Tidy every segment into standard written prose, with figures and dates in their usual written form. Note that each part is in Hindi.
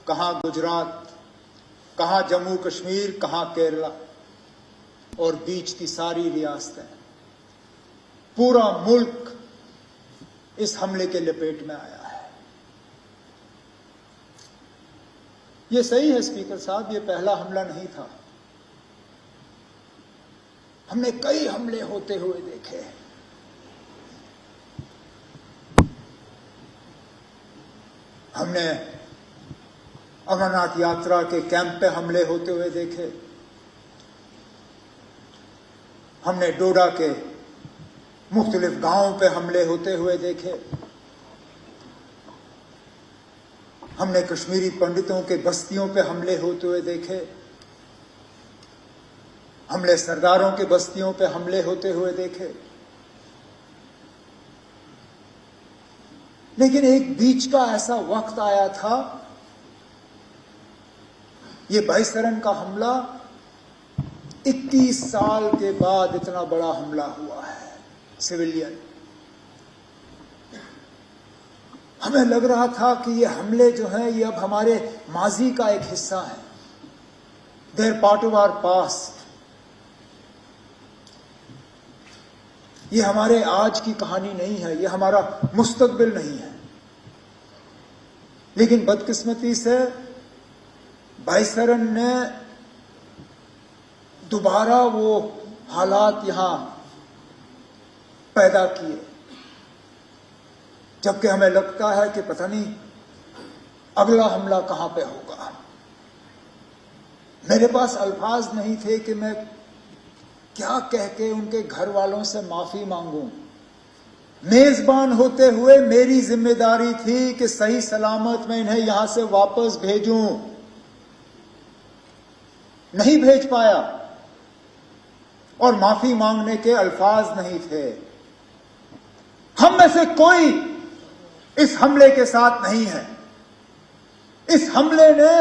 कहां गुजरात, कहां जम्मू कश्मीर, कहां केरला और बीच की सारी रियासतें, पूरा मुल्क इस हमले के लपेट में आया है। यह सही है स्पीकर साहब, यह पहला हमला नहीं था। हमने कई हमले होते हुए देखे हैं। हमने अमरनाथ यात्रा के कैंप पे हमले होते हुए देखे। हमने डोडा के मुख्तलिफ गांवों पे हमले होते हुए देखे। हमने कश्मीरी पंडितों के बस्तियों पे हमले होते हुए देखे। हमने सरदारों के बस्तियों पे हमले होते हुए देखे। लेकिन एक बीच का ऐसा वक्त आया था, ये बाईसरन का हमला 21 साल के बाद इतना बड़ा हमला हुआ है सिविलियन। हमें लग रहा था कि ये हमले जो हैं ये अब हमारे माजी का एक हिस्सा है, their part of our past. ये हमारे आज की कहानी नहीं है, ये हमारा मुस्तकबिल नहीं है। लेकिन बदकिस्मती से बाईसरन ने दोबारा वो हालात यहां पैदा किए, जबकि हमें लगता है कि पता नहीं अगला हमला कहां पे होगा। मेरे पास अल्फाज नहीं थे कि मैं क्या कह के उनके घर वालों से माफी मांगूं। मेजबान होते हुए मेरी जिम्मेदारी थी कि सही सलामत मैं इन्हें यहां से वापस भेजूं, नहीं भेज पाया और माफी मांगने के अल्फाज नहीं थे। हम में से कोई इस हमले के साथ नहीं है। इस हमले ने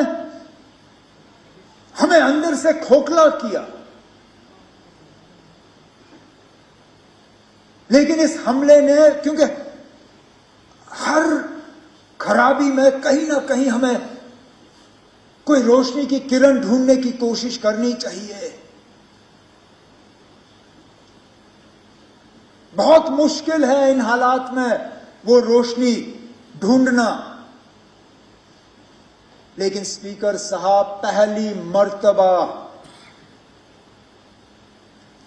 हमें अंदर से खोखला किया, लेकिन इस हमले ने, क्योंकि हर खराबी में कहीं ना कहीं हमें कोई रोशनी की किरण ढूंढने की कोशिश करनी चाहिए। बहुत मुश्किल है इन हालात में वो रोशनी ढूंढना, लेकिन स्पीकर साहब पहली मर्तबा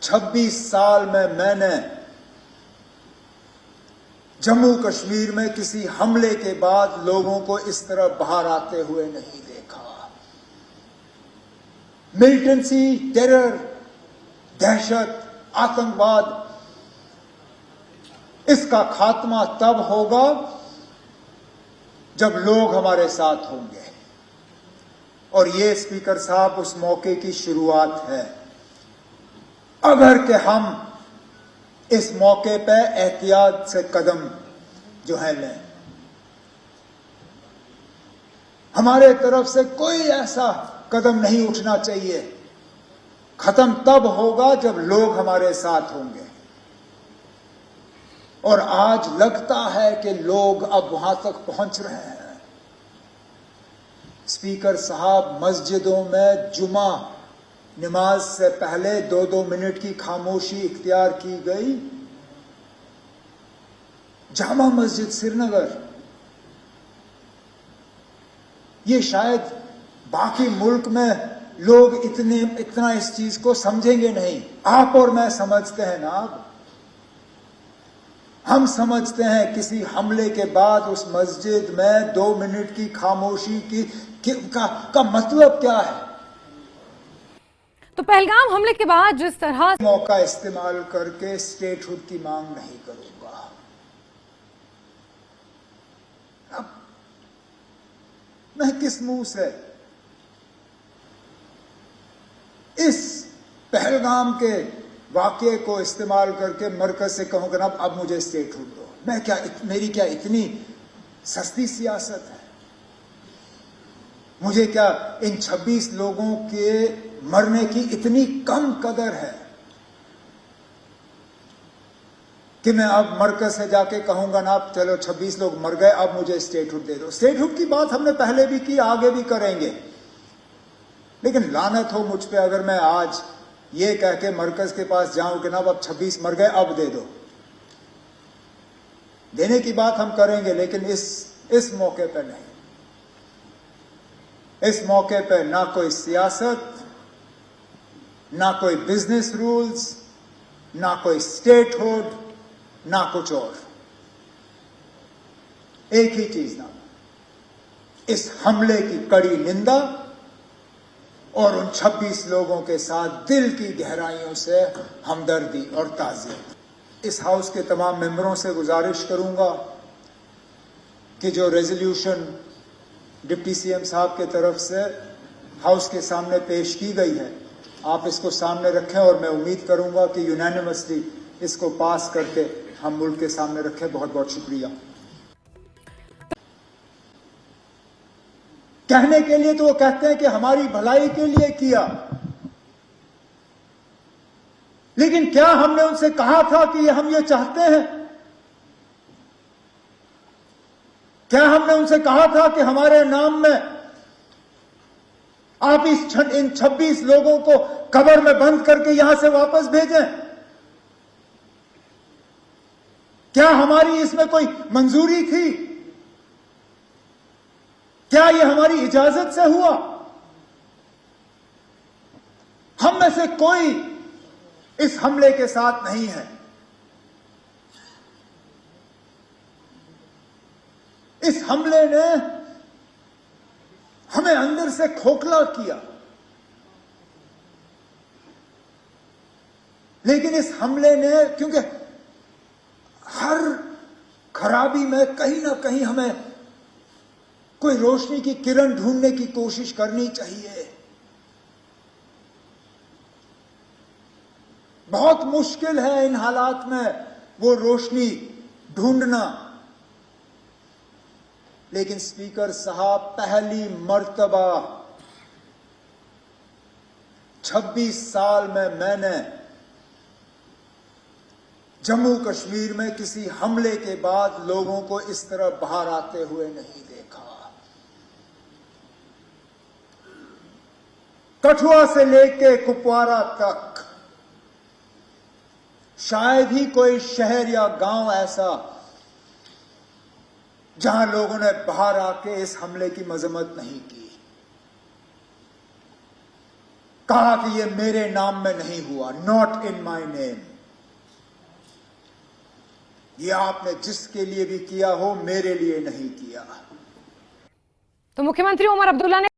26 साल में मैंने जम्मू कश्मीर में किसी हमले के बाद लोगों को इस तरह बाहर आते हुए नहीं देखा। मिलिटेंसी, टेरर, दहशत, आतंकवाद, इसका खात्मा तब होगा जब लोग हमारे साथ होंगे। और ये स्पीकर साहब उस मौके की शुरुआत है। अगर कि हम इस मौके पे एहतियात से कदम जो है लें, हमारे तरफ से कोई ऐसा कदम नहीं उठना चाहिए। खत्म तब होगा जब लोग हमारे साथ होंगे। और आज लगता है कि लोग अब वहां तक पहुंच रहे हैं। स्पीकर साहब, मस्जिदों में जुमा नमाज से पहले 2-2 मिनट की खामोशी इख्तियार की गई। जामा मस्जिद श्रीनगर, ये शायद बाकी मुल्क में लोग इतना इस चीज को समझेंगे नहीं। आप और मैं समझते हैं ना। हम समझते हैं किसी हमले के बाद उस मस्जिद में 2 मिनट की खामोशी का मतलब क्या है। तो पहलगाम हमले के बाद जिस तरह मौका इस्तेमाल करके स्टेटहुड की मांग नहीं करूंगा। अब मैं किस मुंह से इस पहलगाम के वाकये को इस्तेमाल करके मरकज से कहूंगा ना अब मुझे स्टेटहुड दो। मेरी क्या इतनी सस्ती सियासत है? मुझे क्या इन 26 लोगों के मरने की इतनी कम कदर है कि मैं अब मरकज से जाके कहूंगा ना, अब चलो 26 लोग मर गए, अब मुझे स्टेटहुड दे दो। स्टेटहुड की बात हमने पहले भी की, आगे भी करेंगे। लेकिन लानत हो मुझ पे अगर मैं आज ये कह के मरकज के पास जाऊं कि ना अब 26 मर गए, अब दे दो। देने की बात हम करेंगे, लेकिन इस मौके पे नहीं। इस मौके पे ना कोई सियासत, ना कोई बिजनेस रूल्स, ना कोई स्टेटहुड, ना कुछ और। एक ही चीज ना, इस हमले की कड़ी निंदा और उन 26 लोगों के साथ दिल की गहराइयों से हमदर्दी और ताज़ियत। इस हाउस के तमाम मेंबरों से गुजारिश करूंगा कि जो रेजोल्यूशन डिप्टी सीएम साहब के तरफ से हाउस के सामने पेश की गई है, आप इसको सामने रखें और मैं उम्मीद करूंगा कि यूनानिमसली इसको पास करके हम मुल्क के सामने रखें। बहुत बहुत शुक्रिया। कहने के लिए तो वो कहते हैं कि हमारी भलाई के लिए किया, लेकिन क्या हमने उनसे कहा था कि हम ये चाहते हैं? क्या हमने उनसे कहा था कि हमारे नाम में आप इन 26 लोगों को कब्र में बंद करके यहां से वापस भेजें? क्या हमारी इसमें कोई मंजूरी थी? क्या यह हमारी इजाजत से हुआ? हम में से कोई इस हमले के साथ नहीं है। इस हमले ने हमें अंदर से खोखला किया, लेकिन इस हमले ने, क्योंकि हर खराबी में कहीं ना कहीं हमें कोई रोशनी की किरण ढूंढने की कोशिश करनी चाहिए। बहुत मुश्किल है इन हालात में वो रोशनी ढूंढना, लेकिन स्पीकर साहब, पहली मर्तबा 26 साल में मैंने जम्मू कश्मीर में किसी हमले के बाद लोगों को इस तरह बाहर आते हुए नहीं देखा। कठुआ से लेके कुपवारा तक शायद ही कोई शहर या गांव ऐसा जहां लोगों ने बाहर आके इस हमले की मजम्मत नहीं की, कहा कि ये मेरे नाम में नहीं हुआ, नॉट इन माय नेम। ये आपने जिसके लिए भी किया हो, मेरे लिए नहीं किया। तो मुख्यमंत्री उमर अब्दुल्ला ने